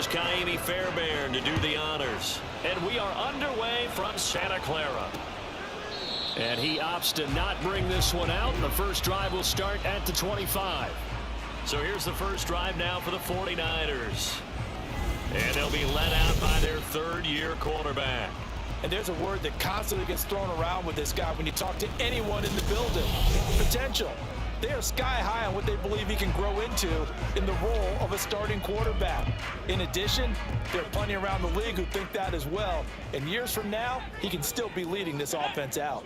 Kaimi Fairbairn to do the honors. And we are underway from Santa Clara. And he opts to not bring this one out. The first drive will start at the 25. So here's the first drive now for the 49ers. And they'll be led out by their third-year quarterback. And there's a word that constantly gets thrown around with this guy when you talk to anyone in the building. Potential. They are sky high on what they believe he can grow into in the role of a starting quarterback. In addition, there are plenty around the league who think that as well. And years from now, he can still be leading this offense out.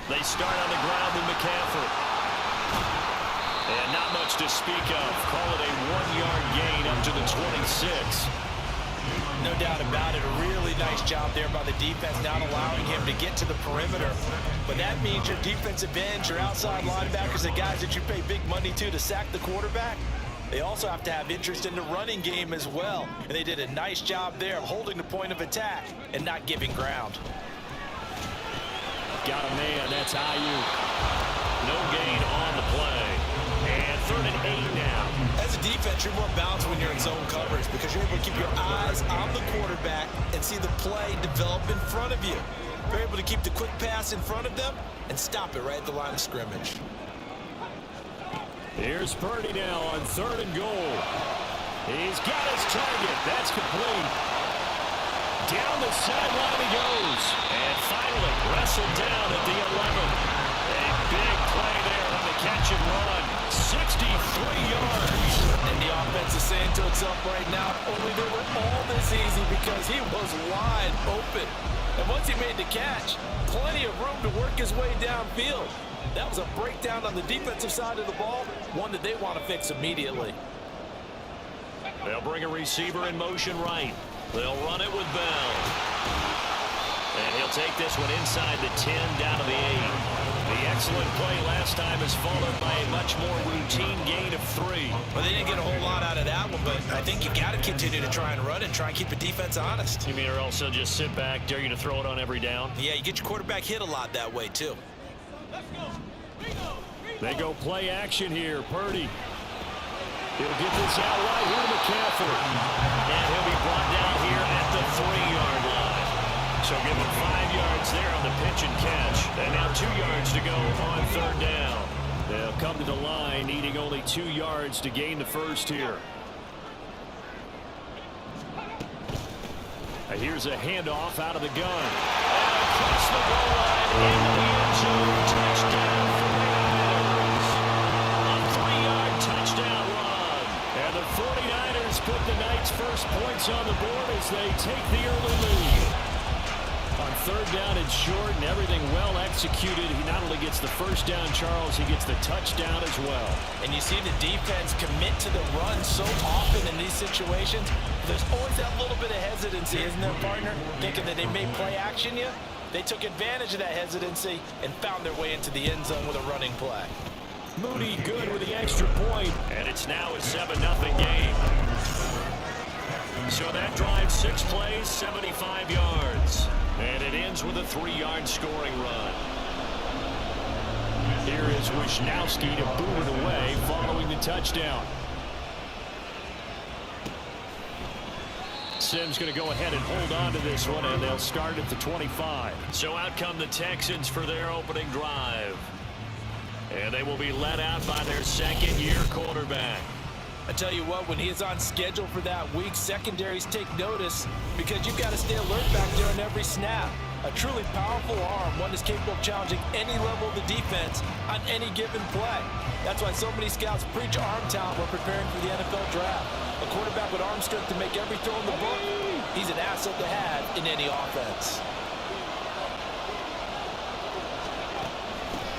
They start on the ground with McCaffrey. And not much to speak of. Call it a 1-yard gain up to the 26. No doubt about it. A really nice job there by the defense, not allowing him to get to the perimeter. But that means your defensive ends, your outside linebackers, the guys that you pay big money to sack the quarterback, they also have to have interest in the running game as well. And they did a nice job there of holding the point of attack and not giving ground. Got a man. That's Ayuk. No gain on the play. And 3rd and 8 now. As a defense, you're more balanced when you're in zone coverage because you're able to keep your eyes on the quarterback and see the play develop in front of you. You're able to keep the quick pass in front of them and stop it right at the line of scrimmage. Here's Purdy now on 3rd and goal. He's got his target. That's complete. Down the sideline he goes. And finally wrestled down at the 11. A big play there on the catch and run. 63 yards. And the offense is saying to itself right now, only they were all this easy because he was wide open. And once he made the catch, plenty of room to work his way downfield. That was a breakdown on the defensive side of the ball, one that they want to fix immediately. They'll bring a receiver in motion right. They'll run it with Bell. And he'll take this one inside the 10 down to the 8. The excellent play last time is followed by a much more routine gain of 3. Well, they didn't get a whole lot out of that one, but I think you got to continue to try and run and try and keep the defense honest. You mean or also just sit back, dare you to throw it on every down? Yeah, you get your quarterback hit a lot that way, too. They go play action here. Purdy. He'll get this out right here to McCaffrey. And he'll be brought down here at the 3-yard line. So give him 5 yards there on the pitch and catch. And now 2 yards to go on 3rd down. They'll come to the line needing only 2 yards to gain the first here. Here's a handoff out of the gun. And across the goal line into the end zone. Touchdown for the Niners. A 3-yard touchdown run. And the 49ers put the Knights' first points on the board as they take the early lead. On 3rd down and short and everything well executed. He not only gets the first down, Charles, he gets the touchdown as well. And you see the defense commit to the run so often in these situations. There's always that little bit of hesitancy, isn't there, partner? Thinking that they may play action you. They took advantage of that hesitancy and found their way into the end zone with a running play. Moody good with the extra point. And it's now a 7-0 game. So that drives 6 plays, 75 yards. And it ends with a 3-yard scoring run. Here is Wisnowski to boot it away following the touchdown. Sims going to go ahead and hold on to this one, and they'll start at the 25. So out come the Texans for their opening drive. And they will be led out by their 2nd-year quarterback. I tell you what, when he is on schedule for that week, secondaries take notice because you've got to stay alert back there on every snap. A truly powerful arm, one is capable of challenging any level of the defense on any given play. That's why so many scouts preach arm talent when preparing for the NFL draft. A quarterback with arm strength to make every throw in the book, he's an asset to have in any offense.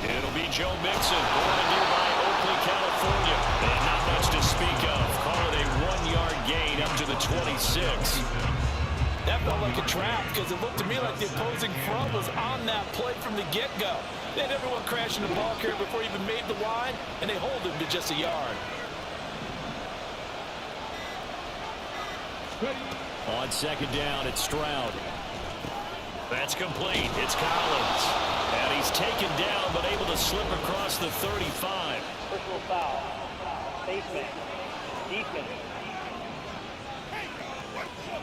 It'll be Joe Mixon, born in nearby Oakley, California. And not much to speak of. Call it a 1-yard gain up to the 26. That felt like a trap because it looked to me like the opposing front was on that play from the get-go. They had everyone crashing the ball carrier before he even made the line, and they hold him to just a yard. On 2nd down, it's Stroud. That's complete. It's Collins. And he's taken down, but able to slip across the 35. Personal foul. face mask. Defense.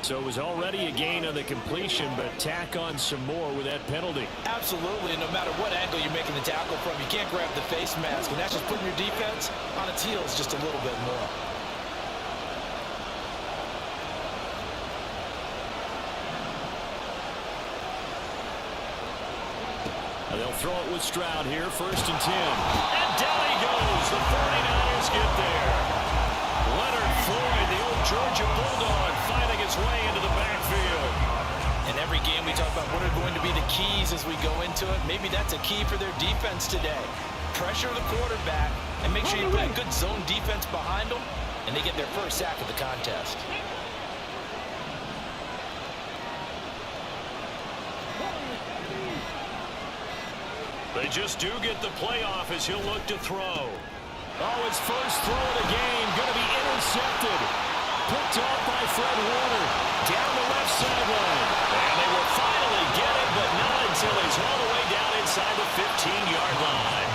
So it was already a gain on the completion, but tack on some more with that penalty. Absolutely, and no matter what angle you're making the tackle from, you can't grab the face mask, and that's just putting your defense on its heels just a little bit more. And they'll throw it with Stroud here, 1st and 10. And down he goes. The 49ers get there. Leonard Floyd, the old Georgia Bulldog, finding his way into the backfield. In every game we talk about what are going to be the keys as we go into it. Maybe that's a key for their defense today. Pressure the quarterback and make sure you put a good zone defense behind them, and they get their first sack of the contest. They just do get the playoff as he'll look to throw. Oh, his first throw of the game going to be intercepted. Picked off by Fred Warner. Down the left sideline. And they will finally get it, but not until he's all the way down inside the 15-yard line.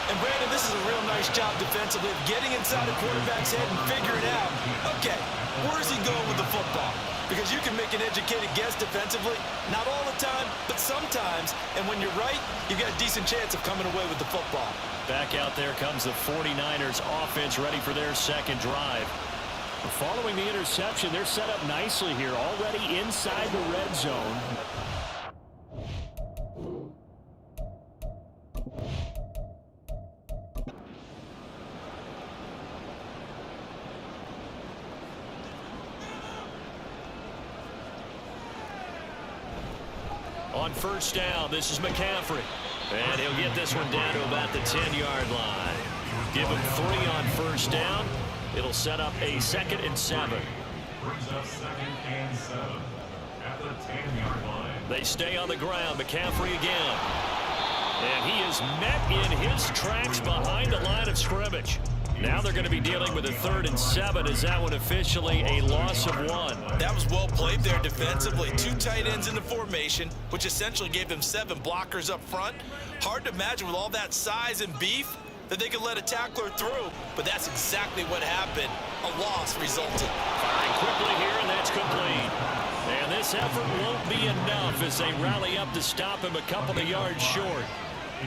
And Brandon, this is a real nice job defensively of getting inside the quarterback's head and figuring out, okay, where's he going with the football? Because you can make an educated guess defensively, not all the time, but sometimes. And when you're right, you've got a decent chance of coming away with the football. Back out there comes the 49ers offense ready for their second drive. Following the interception, they're set up nicely here, already inside the red zone. On 1st down, this is McCaffrey. And he'll get this one down to about the 10-yard line. Give him 3 on 1st down. It'll set up a 2nd and 7. Brings up 2nd and 7 at the 10-yard line. They stay on the ground. McCaffrey again. And he is met in his tracks behind the line of scrimmage. Now they're going to be dealing with a 3rd and 7. Is that one officially a loss of 1? That was well played there defensively. 2 tight ends in the formation, which essentially gave them 7 blockers up front. Hard to imagine with all that size and beef that they could let a tackler through, but that's exactly what happened. A loss resulted. Firing quickly here, and that's complete. And this effort won't be enough as they rally up to stop him a couple of yards short.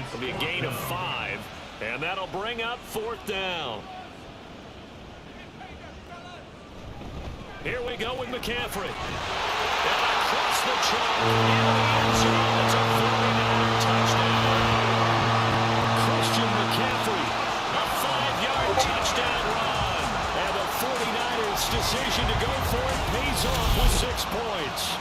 It'll be a gain of 5. And that'll bring up 4th down. Here we go with McCaffrey. And across the chalk into the end zone. It's a 49er touchdown. Christian McCaffrey, a 5-yard touchdown run. And the 49ers' decision to go for it pays off with 6 points.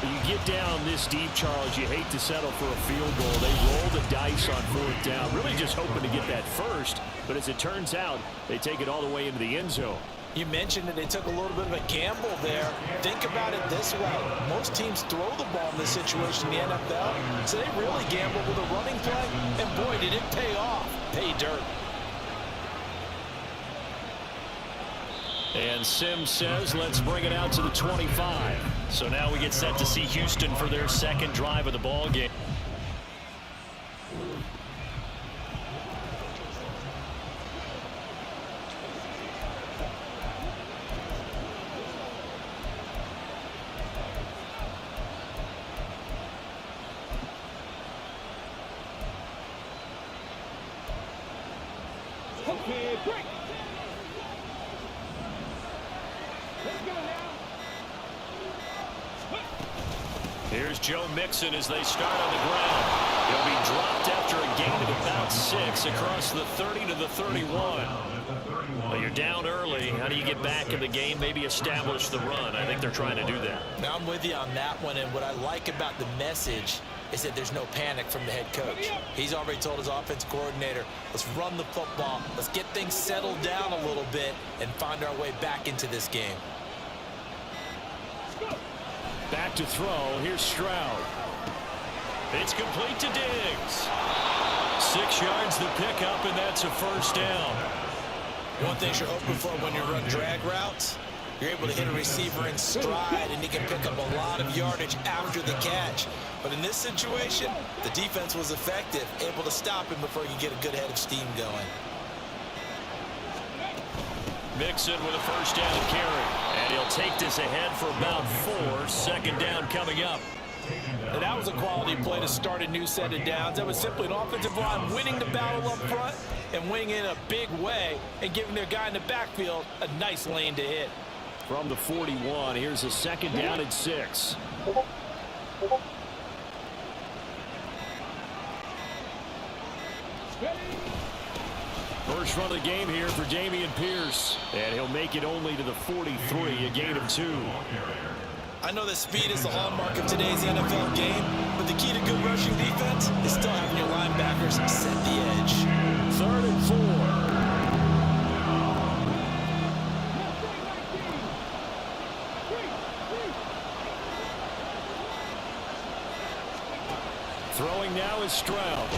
You get down this deep, Charles, you hate to settle for a field goal. They roll the dice on 4th down, really just hoping to get that first. But as it turns out, they take it all the way into the end zone. You mentioned that they took a little bit of a gamble there. Think about it this way. Most teams throw the ball in this situation in the NFL, so they really gamble with a running play. And boy, did it pay off. Pay dirt. And Sims says, let's bring it out to the 25. So now we get set to see Houston for their second drive of the ball game. Here's Joe Mixon as they start on the ground. He'll be dropped after a gain of about 6 across the 30 to the 31. Well, you're down early. How do you get back in the game, maybe establish the run? I think they're trying to do that. Now I'm with you on that one, and what I like about the message is that there's no panic from the head coach. He's already told his offensive coordinator, let's run the football, let's get things settled down a little bit and find our way back into this game. Back to throw. Here's Stroud. It's complete to Diggs. 6 yards the pickup, and that's a 1st down. One thing you're hoping for when you run drag routes, you're able to hit a receiver in stride, and he can pick up a lot of yardage after the catch. But in this situation, the defense was effective, able to stop him before you get a good head of steam going. Mixon with a first down carry. And he'll take this ahead for about 4. Second down coming up. And that was a quality play to start a new set of downs. That was simply an offensive line winning the battle up front and winning in a big way and giving their guy in the backfield a nice lane to hit. From the 41, here's a second down and 6. First run of the game here for Dameon Pierce. And he'll make it only to the 43, a gain of 2. I know that speed is the hallmark of today's NFL game, but the key to good rushing defense is still having your linebackers set the edge. 3rd and 4. Throwing now is Stroud.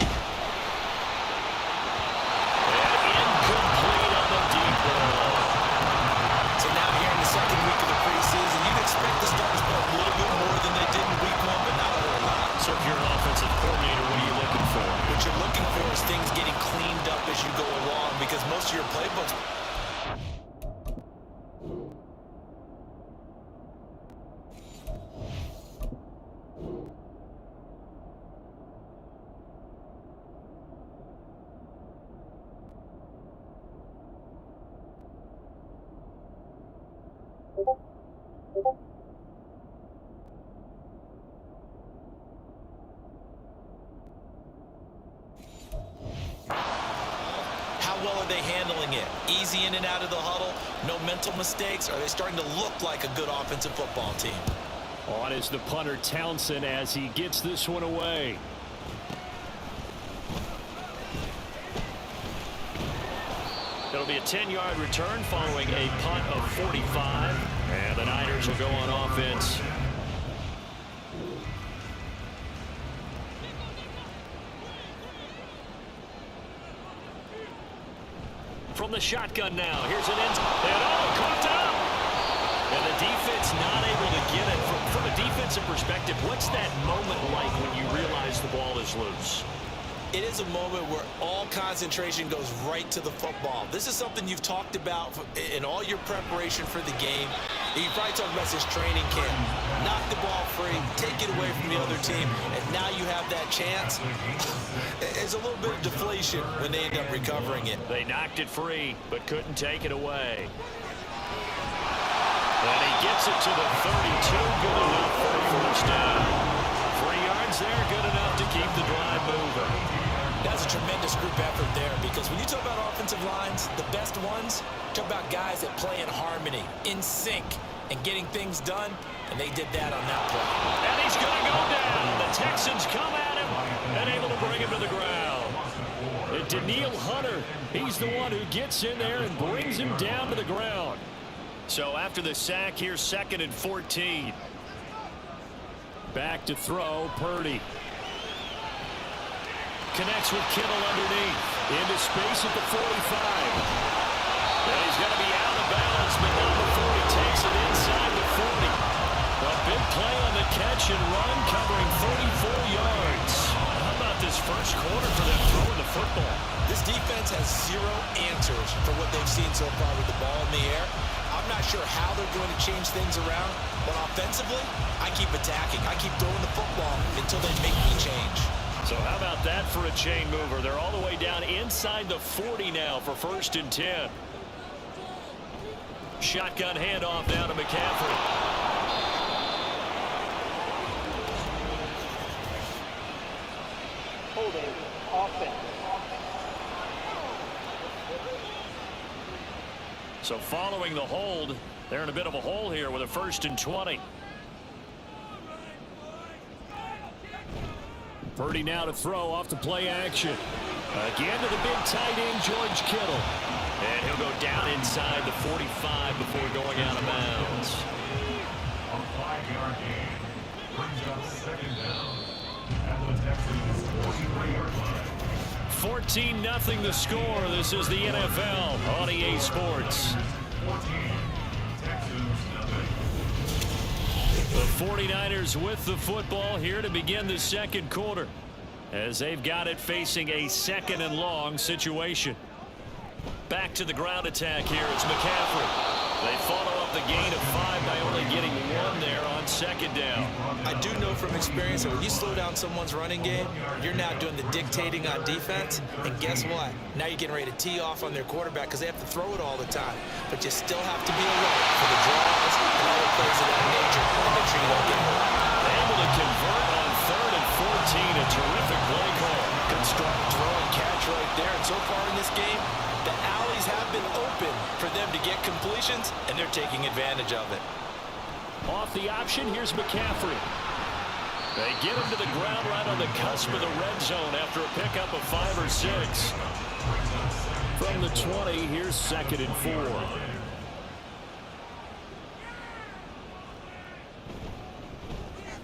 And incomplete on the deep ball. So now here in the second week of the preseason, you'd expect the starters to play a little bit more than they did in week 1, but not a whole lot. So if you're an offensive coordinator, what are you looking for? What you're looking for is things getting cleaned up as you go along, because most of your playbooks handling it. Easy in and out of the huddle, no mental mistakes. Are they starting to look like a good offensive football team? On is the punter Townsend as he gets this one away. It'll be a 10-yard return following a punt of 45. And the Niners will go on offense. From the shotgun now. Here's an end. And caught up. And the defense not able to get it. From a defensive perspective, what's that moment like when you realize the ball is loose? It is a moment where all concentration goes right to the football. This is something you've talked about in all your preparation for the game. You probably talked about this training camp. Knock the ball free, take it away from the other team, and now you have that chance. There's a little bit of deflation when they end up recovering it. They knocked it free, but couldn't take it away. And he gets it to the 32. Good enough for a first down. 3 yards there, good enough to keep the drive moving. That's a tremendous group effort there, because when you talk about offensive lines, the best ones, talk about guys that play in harmony, in sync, and getting things done, and they did that on that play. And he's going to go down. The Texans come at him and able to bring him to the ground. And Daniil Hunter, he's the one who gets in there and brings him down to the ground. So after the sack, here's 2nd and 14. Back to throw, Purdy. Connects with Kittle underneath. Into space at the 45. And he's going to be out of bounds, but number 40 takes it inside the 40. A big play on the catch and run, covering 34 yards. How about this first quarter for them throwing the football? This defense has zero answers for what they've seen so far with the ball in the air. I'm not sure how they're going to change things around, but offensively, I keep attacking. I keep throwing the football until they make me change. So how about that for a chain mover? They're all the way down inside the 40 now for 1st and 10. Shotgun handoff down to McCaffrey. Holding offense. So following the hold, they're in a bit of a hole here with a 1st and 20. Purdy now to throw off the play action. Again to the big tight end, George Kittle. And he'll go down inside the 45 before going out of bounds. A 5-yard gain brings up 2nd down at the Texans' 43-yard line. 14-0 the score. This is the NFL on EA Sports. 14, Texans nothing. The 49ers with the football here to begin the second quarter, as they've got it facing a 2nd and long situation. Back to the ground attack here. It's McCaffrey. They follow up the gain of 5 by only getting 1 there on second down. I do know from experience that when you slow down someone's running game, you're now doing the dictating on defense. And guess what? Now you're getting ready to tee off on their quarterback because they have to throw it all the time. But you still have to be alert for the draws and all the plays of that nature and make sure you don't get hurt. Able to convert on 3rd and 14. A terrific play call. Good strong throw and catch right there. And so far in this game, the alleys have been open for them to get completions, and they're taking advantage of it. Off the option, here's McCaffrey. They get him to the ground right on the cusp of the red zone after a pickup of 5 or 6. From the 20, here's 2nd and 4.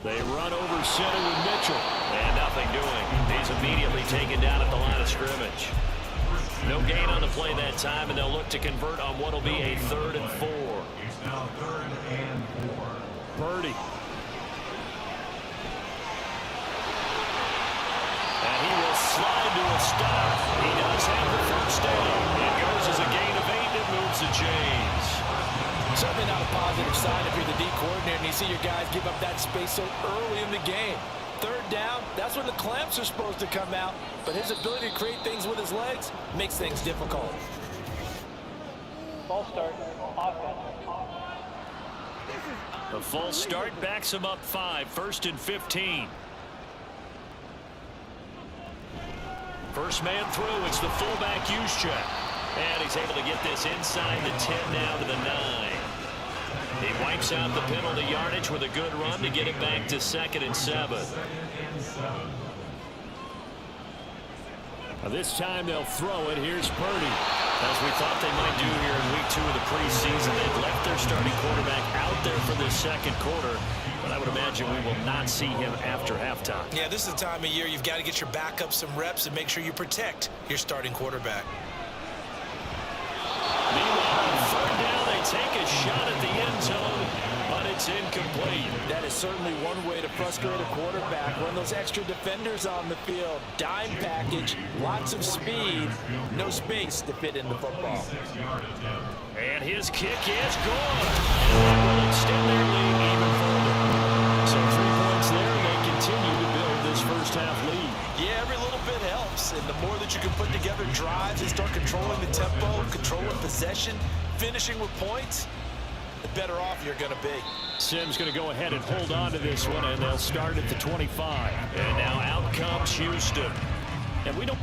They run over center with Mitchell. And nothing doing. He's immediately taken down at the line of scrimmage. No gain on the play that time, and they'll look to convert on what will be a 3rd and 4. It's now 3rd and 4. Purdy. And he will slide to a stop. He does have the first down. It goes as a gain of 8 and moves the chains. Certainly not a positive sign if you're the D coordinator and you see your guys give up that space so early in the game. 3rd down, that's when the clamps are supposed to come out, but his ability to create things with his legs makes things difficult. False start. Offense. The false start backs him up 5. 1st and 15. First man through. It's the fullback use check. And he's able to get this inside the 10 down to the 9. He wipes out the penalty yardage with a good run to get it back to 2nd and 7. Now this time they'll throw it. Here's Purdy. As we thought they might do here in week 2 of the preseason, they've left their starting quarterback out there for the 2nd quarter. But I would imagine we will not see him after halftime. Yeah, this is the time of year you've got to get your backup some reps and make sure you protect your starting quarterback. Meanwhile, on 3rd down, they take a shot at the end zone, but it's incomplete. That is certainly one way to frustrate a quarterback. Run those extra defenders on the field. Dime package, lots of speed, no space to fit in the football. And his kick is good. And that will extend their lead even further. So 3 points there, and they continue to build this first half lead. Yeah, every little bit helps, and the more that you can put together drives and start controlling the tempo, controlling possession, finishing with points, the better off you're going to be. Sims going to go ahead and hold on to this one, and they'll start at the 25. And now out comes Houston. And we don't...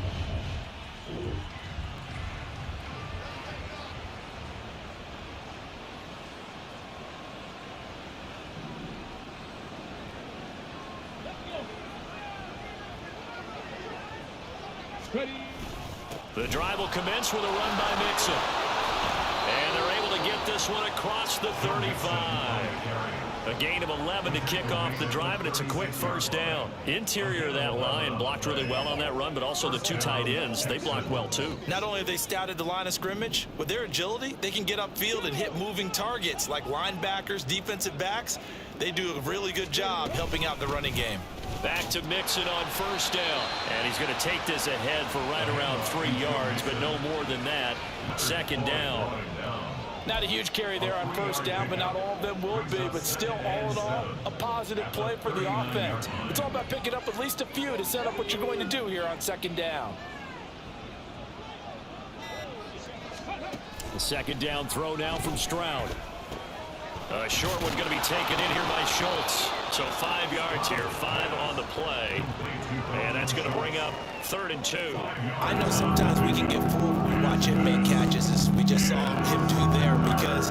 The drive will commence with a run by Mixon. And they're able to get this one across the 35. A gain of 11 to kick off the drive, and it's a quick first down. Interior of that line blocked really well on that run, but also the 2 tight ends, they blocked well too. Not only have they scouted the line of scrimmage, with their agility, they can get upfield and hit moving targets like linebackers, defensive backs. They do a really good job helping out the running game. Back to Mixon on first down. And he's going to take this ahead for right around 3 yards, but no more than that. 2nd down. Not a huge carry there on first down, but not all of them will be. But still, all in all, a positive play for the offense. It's all about picking up at least a few to set up what you're going to do here on 2nd down. The 2nd down throw now from Stroud. A short one going to be taken in here by Schultz. So 5 yards here, 5 on the play. And that's going to bring up 3rd and 2. I know sometimes we can get fooled when we watch him make catches, as we just saw him do there, because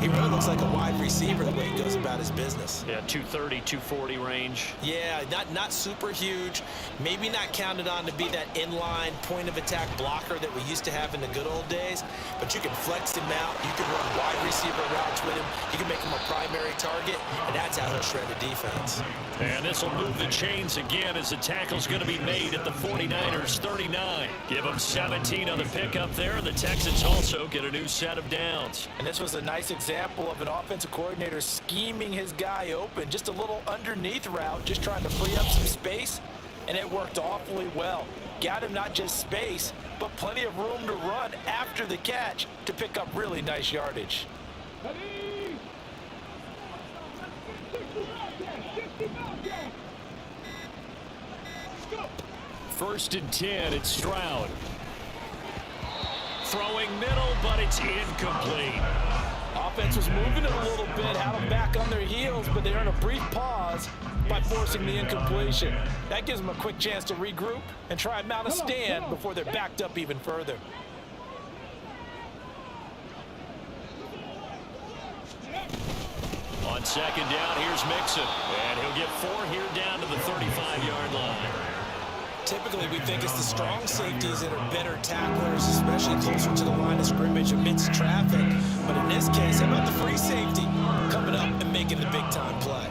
he really looks like a wide receiver the way he goes about his business. Yeah, 230, 240 range. Yeah, not super huge. Maybe not counted on to be that inline point of attack blocker that we used to have in the good old days, but you can flex him out. You can run wide receiver routes with him. You can make him a primary target, and that's how he'll shred the defense. And this will move the chains again as the tackle's going to be made at the 49ers 39. Give them 17 on the pickup there, and the Texans also get a new set of downs. And this was a nice example of an offensive coordinator scheming his guy open. Just a little underneath route, just trying to free up some space, and it worked awfully well. got him not just space, but plenty of room to run after the catch to pick up really nice yardage. First and 10, it's Stroud. Throwing middle, but it's incomplete. Offense was moving it a little bit, had them back on their heels, but they earned a brief pause by forcing the incompletion. That gives them a quick chance to regroup and try and mount a stand before they're backed up even further. On second down, here's Mixon. And he'll get 4 here down to the 35-yard line. Typically, we think it's the strong safeties that are better tacklers, especially closer to the line of scrimmage amidst traffic. But in this case, how about the free safety coming up and making the big-time play?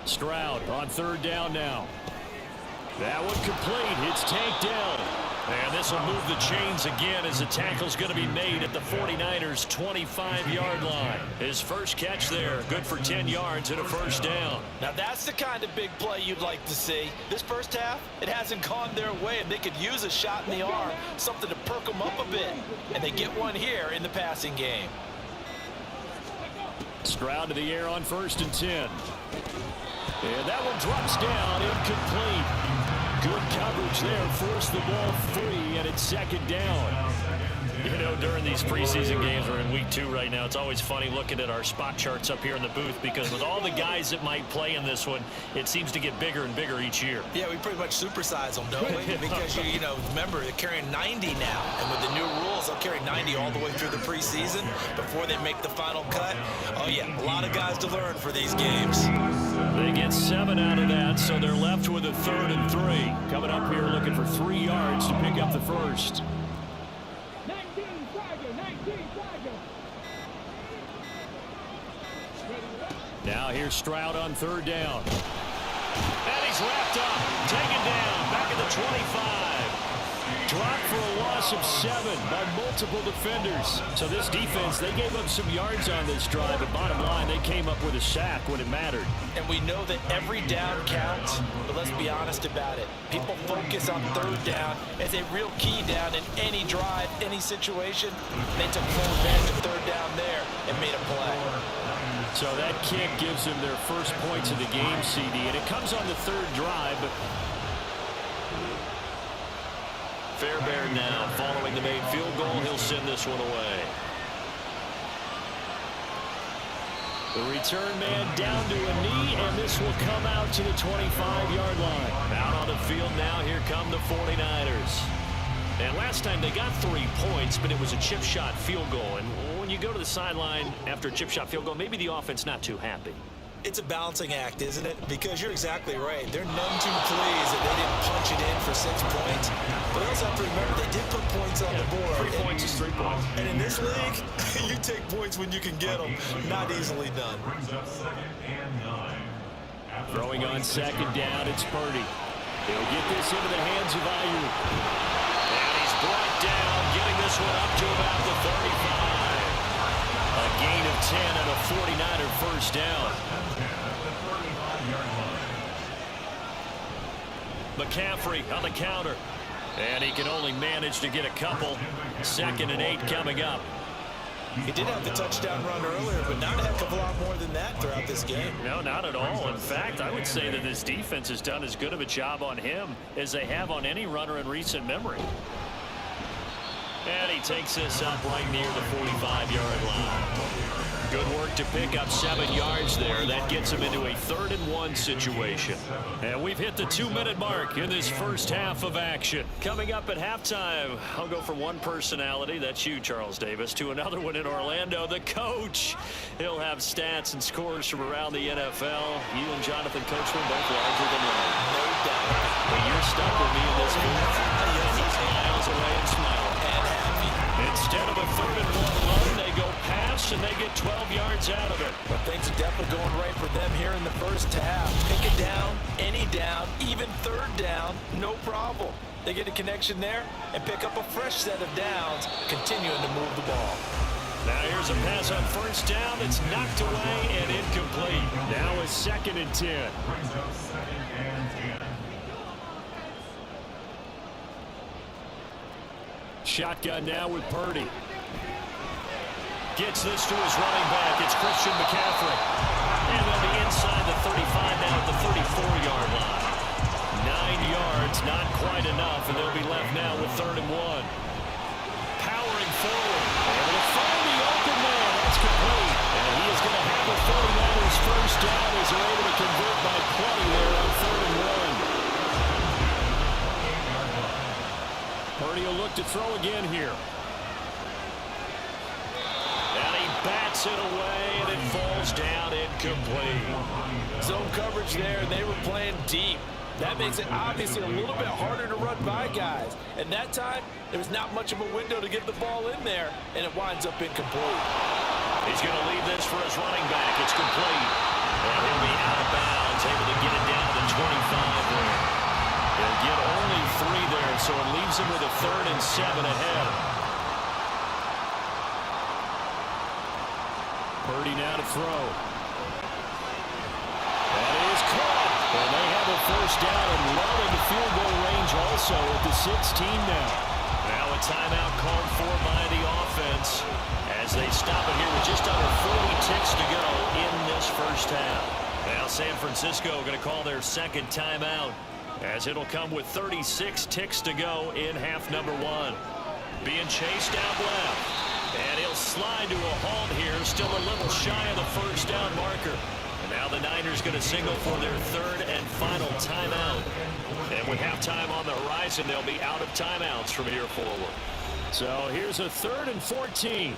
Stroud on third down now. That one complete. It's tanked down. And this will move the chains again as the tackle's going to be made at the 49ers' 25-yard line. His first catch there, good for 10 yards and a first down. Now that's the kind of big play you'd like to see. This first half, it hasn't gone their way, and they could use a shot in the arm, something to perk them up a bit. And they get one here in the passing game. Stroud to the air on first and 10. And that one drops down, incomplete. Good coverage there, forced the ball free, and it's second down. You know, during these preseason games, we're in week 2 right now, it's always funny looking at our spot charts up here in the booth because with all the guys that might play in this one, it seems to get bigger and bigger each year. Yeah, we pretty much supersize them, don't we? Because, you know, remember, they're carrying 90 now, and with the new rules, they'll carry 90 all the way through the preseason before they make the final cut. Oh, yeah, a lot of guys to learn for these games. They get 7 out of that, so they're left with a 3rd and 3. Coming up here looking for 3 yards to pick up the first. Now here's Stroud on third down. And he's wrapped up, taken down, back at the 25. Dropped for a loss of 7 by multiple defenders. So this defense, they gave up some yards on this drive, but bottom line, they came up with a sack when it mattered. And we know that every down counts, but let's be honest about it. People focus on third down as a real key down in any drive, any situation. They took full advantage of third down there and made a play. So that kick gives them their first points of the game, CD, and it comes on the 3rd drive. Fairbairn now following the made field goal. He'll send this one away. The return man down to a knee, and this will come out to the 25-yard line. Out on the field now, here come the 49ers. And last time they got 3 points, but it was a chip shot field goal. And when you go to the sideline after a chip shot field goal, maybe the offense not too happy. It's a balancing act, isn't it? Because you're exactly right. They're none too pleased that they didn't punch it in for 6 points. But they also have to remember they did put points on the board. 3 points is 3 points. And in this league, you take points when you can get them. Not easily done. Throwing on second down, it's Purdy. He'll get this into the hands of Ayuk. And he's brought down, getting this one up to about the 35. A gain of 10 and a 49er first down. McCaffrey on the counter. And he can only manage to get a couple. 2nd and 8 coming up. He did have the touchdown run earlier, but not a heck of a lot more than that throughout this game. No, not at all. In fact, I would say that this defense has done as good of a job on him as they have on any runner in recent memory. And he takes this up right near the 45-yard line. Good work to pick up 7 yards there. That gets him into a 3rd and 1 situation. And we've hit the 2-minute mark in this first half of action. Coming up at halftime, I'll go from one personality, that's you, Charles Davis, to another one in Orlando, the coach. He'll have stats and scores from around the NFL. You and Jonathan Coachman both larger than life. No doubt. But you're stuck with me in this booth. He's miles away and smiling. And happy. Instead of a 3rd and 1 run, they go pass and they get 12 yards out of it. But things are definitely going right for them here in the first half. Pick it down, any down, even 3rd down, no problem. They get a connection there and pick up a fresh set of downs, continuing to move the ball. Now here's a pass on first down that's knocked away and incomplete. Now a 2nd and 10. Brings up 2nd and 10. Shotgun now with Purdy. Gets this to his running back. It's Christian McCaffrey. And they'll be inside the 35 now at the 34-yard line. 9 yards, not quite enough, and they'll be left now with 3rd and 1. Powering forward. Able to find the open man. That's complete. And he is going to have the 49ers first down as they're able to convert by plenty there on 3rd and 1. Purdy will look to throw again here. And he bats it away, and it falls down incomplete. Zone coverage there, and they were playing deep. That makes it obviously a little bit harder to run by guys. And that time, there was not much of a window to get the ball in there, and it winds up incomplete. He's going to leave this for his running back. It's complete. And he'll be out of bounds, able to get it down to the 25 there. He'll get only 3 there, so it leaves him with a 3rd and 7 ahead. Purdy now to throw. That is caught. And they have a first down and well into field goal range also at the 16 now. Now a timeout called for by the offense as they stop it here with just under 40 ticks to go in this first half. Now San Francisco going to call their 2nd timeout as it'll come with 36 ticks to go in half number 1. Being chased out left. And he'll slide to a halt here, still a little shy of the first down marker. And now the Niners going to signal for their 3rd and final timeout. And with halftime on the horizon, they'll be out of timeouts from here forward. So here's a 3rd and 14.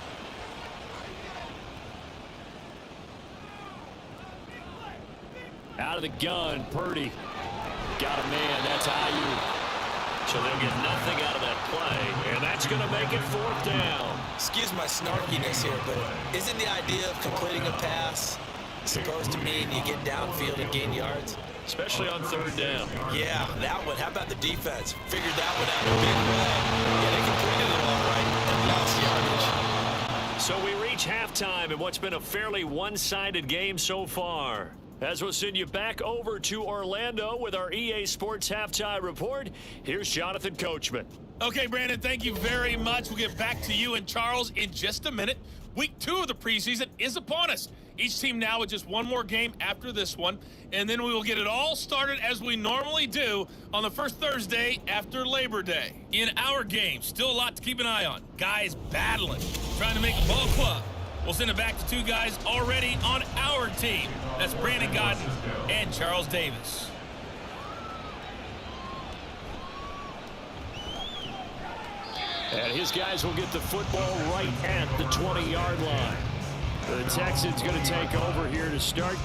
Out of the gun, Purdy. Got a man, that's Ayuk. So they'll get nothing out of that play, and that's going to make it 4th down. Excuse my snarkiness here, but isn't the idea of completing a pass supposed to mean you get downfield and gain yards? Especially on 3rd down. Yeah, that one. How about the defense? Figured that one out in a big way. Yeah, they completed it all right and lost yardage. So we reach halftime in what's been a fairly one-sided game so far. As we'll send you back over to Orlando with our EA Sports Halftime Report, here's Jonathan Coachman. Okay, Brandon, thank you very much. We'll get back to you and Charles in just a minute. Week 2 of the preseason is upon us. Each team now with just one more game after this one, and then we will get it all started as we normally do on the first Thursday after Labor Day. In our game, still a lot to keep an eye on. Guys battling, trying to make a ball club. We'll send it back to 2 guys already on our team. That's Brandon Godden and Charles Davis. And his guys will get the football right at the 20-yard line. The Texans going to take over here to start.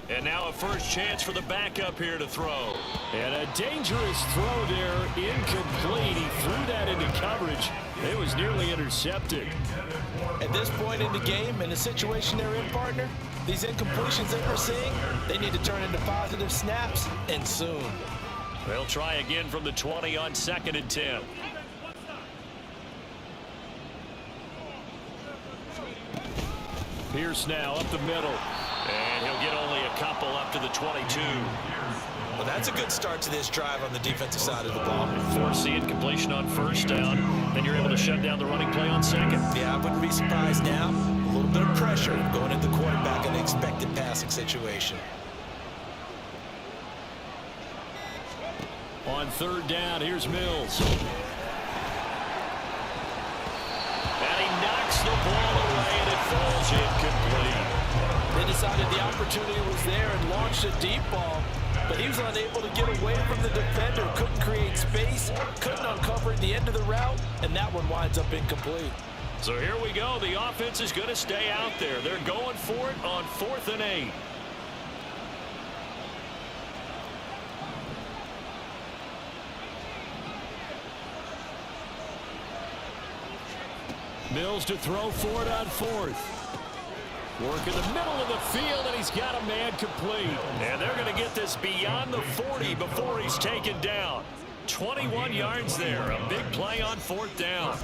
And now a first chance for the backup here to throw. And a dangerous throw there, incomplete. He threw that into coverage. It was nearly intercepted. At this point in the game, in the situation they're in, partner, these incompletions that we're seeing, they need to turn into positive snaps, and soon. They'll try again from the 20 on 2nd and 10. Pierce now up the middle. And he'll get only a couple up to the 22. Well, that's a good start to this drive on the defensive side of the ball. Force the incompletion on 1st down. Then you're able to shut down the running play on 2nd. Yeah, I wouldn't be surprised now. A little bit of pressure going at the quarterback in an expected passing situation. On 3rd down, here's Mills. And he knocks the ball away, and it falls incomplete. They decided the opportunity was there and launched a deep ball, but he was unable to get away from the defender, couldn't create space, couldn't uncover the end of the route, and that one winds up incomplete. So here we go. The offense is going to stay out there. They're going for it on 4th and 8. Mills to throw for it on 4th. Work in the middle of the field, and he's got a man complete. And they're going to get this beyond the 40 before he's taken down. 21 yards there. A big play on 4th down.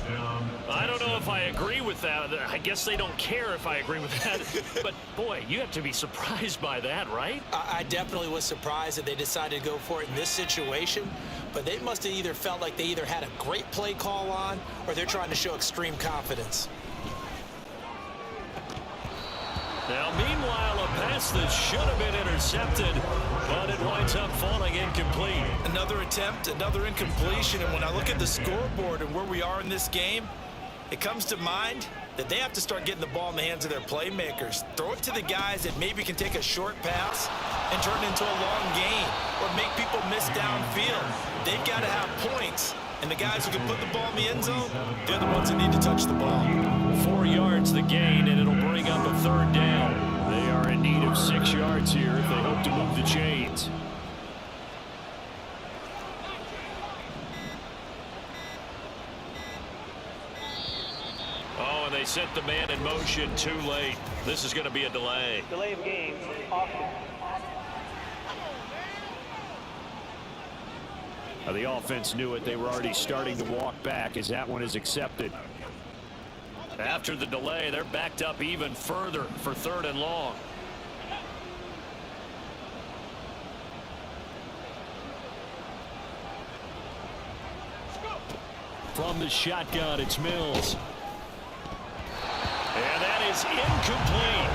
I don't know if I agree with that. I guess they don't care if I agree with that. But, boy, you have to be surprised by that, right? I definitely was surprised that they decided to go for it in this situation, but they must have either felt like they either had a great play call on or they're trying to show extreme confidence. Now, meanwhile, a pass that should have been intercepted, but it winds up falling incomplete. Another attempt, another incompletion, and when I look at the scoreboard and where we are in this game, it comes to mind that they have to start getting the ball in the hands of their playmakers. Throw it to the guys that maybe can take a short pass and turn it into a long gain or make people miss downfield. They've got to have points, and the guys who can put the ball in the end zone, they're the ones that need to touch the ball. 4 yards the gain, and it'll bring up a 3rd down. They are in need of 6 yards here if they hope to move the chains. Oh, and they set the man in motion too late. This is going to be a delay. Delay of game. Offense. The offense knew it. They were already starting to walk back as that one is accepted. After the delay, they're backed up even further for 3rd and long. From the shotgun, it's Mills. And that is incomplete.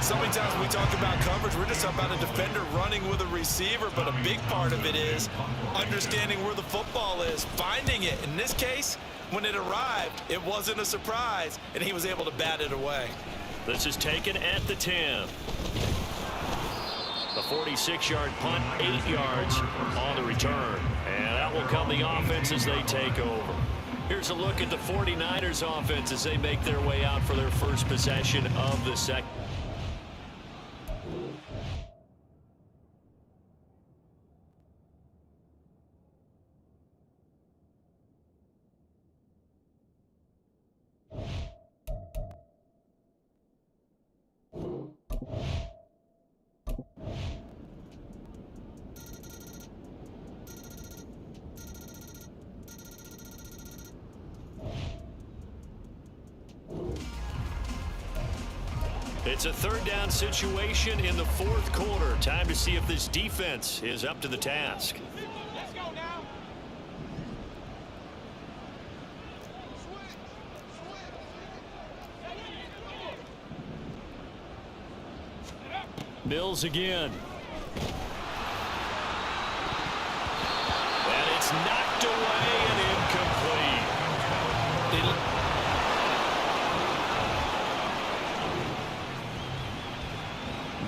So many times when we talk about coverage, we're just talking about a defender running with a receiver, but a big part of it is understanding where the football is, finding it. In this case, when it arrived, it wasn't a surprise, and he was able to bat it away. This is taken at the 10. The 46-yard punt, 8 yards on the return. And that will come the offense as they take over. Here's a look at the 49ers offense as they make their way out for their first possession of the second. It's a 3rd down situation in the 4th quarter. Time to see if this defense is up to the task. Let's go now. Mills again. And it's knocked away and incomplete.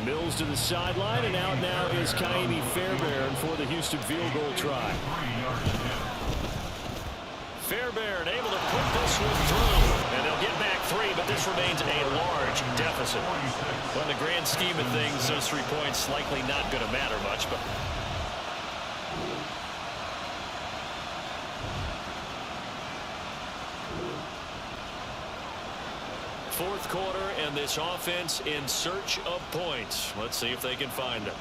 Mills to the sideline, and out now is Kaimi Fairbairn for the Houston field goal try. Fairbairn able to put this one through. And they'll get back 3, but this remains a large deficit. Well, in the grand scheme of things, those 3 points likely not going to matter much, but fourth quarter, and this offense in search of points. Let's see if they can find them.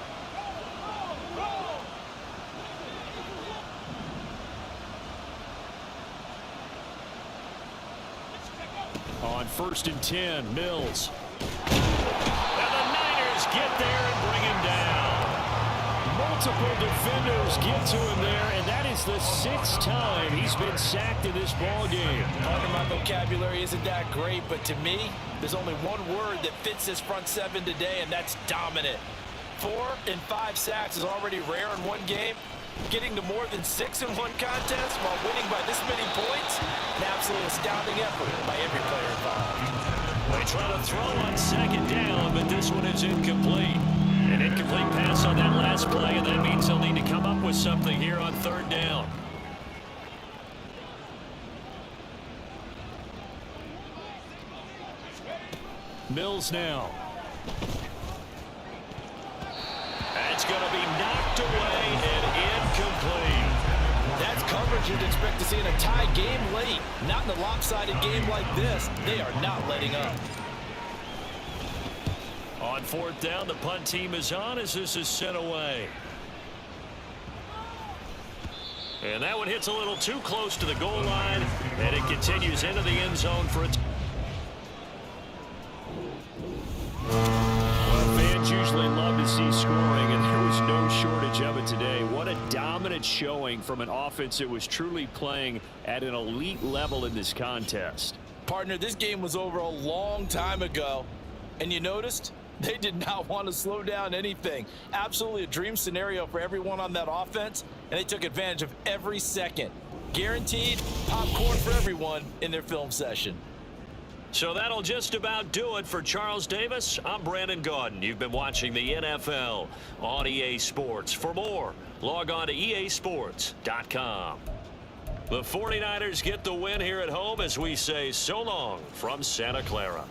On 1st and 10, Mills. And the Niners get there and bring him down. Multiple defenders get to him there, and that is the 6th time he's been sacked in this ball game. Partner, my vocabulary isn't that great, but to me, there's only one word that fits this front 7 today, and that's dominant. 4 and 5 sacks is already rare in one game. Getting to more than 6 in one contest while winning by this many points, an absolutely astounding effort by every player involved. They try to throw on 2nd down, but this one is incomplete. An incomplete pass on that last play, and that means they'll need to come up with something here on 3rd down. Mills now. That's going to be knocked away and incomplete. That's coverage you'd expect to see in a tie game late. Not in a lopsided game like this. They are not letting up. On 4th down, the punt team is on as this is sent away. And that one hits a little too close to the goal line, and it continues into the end zone for a fans usually love to see scoring, and there was no shortage of it today. What a dominant showing from an offense that was truly playing at an elite level in this contest. Partner, this game was over a long time ago, and you noticed they did not want to slow down anything. Absolutely a dream scenario for everyone on that offense, and they took advantage of every second. Guaranteed popcorn for everyone in their film session. So that'll just about do it for Charles Davis. I'm Brandon Gaudin. You've been watching the NFL on EA Sports. For more, log on to easports.com. The 49ers get the win here at home as we say so long from Santa Clara.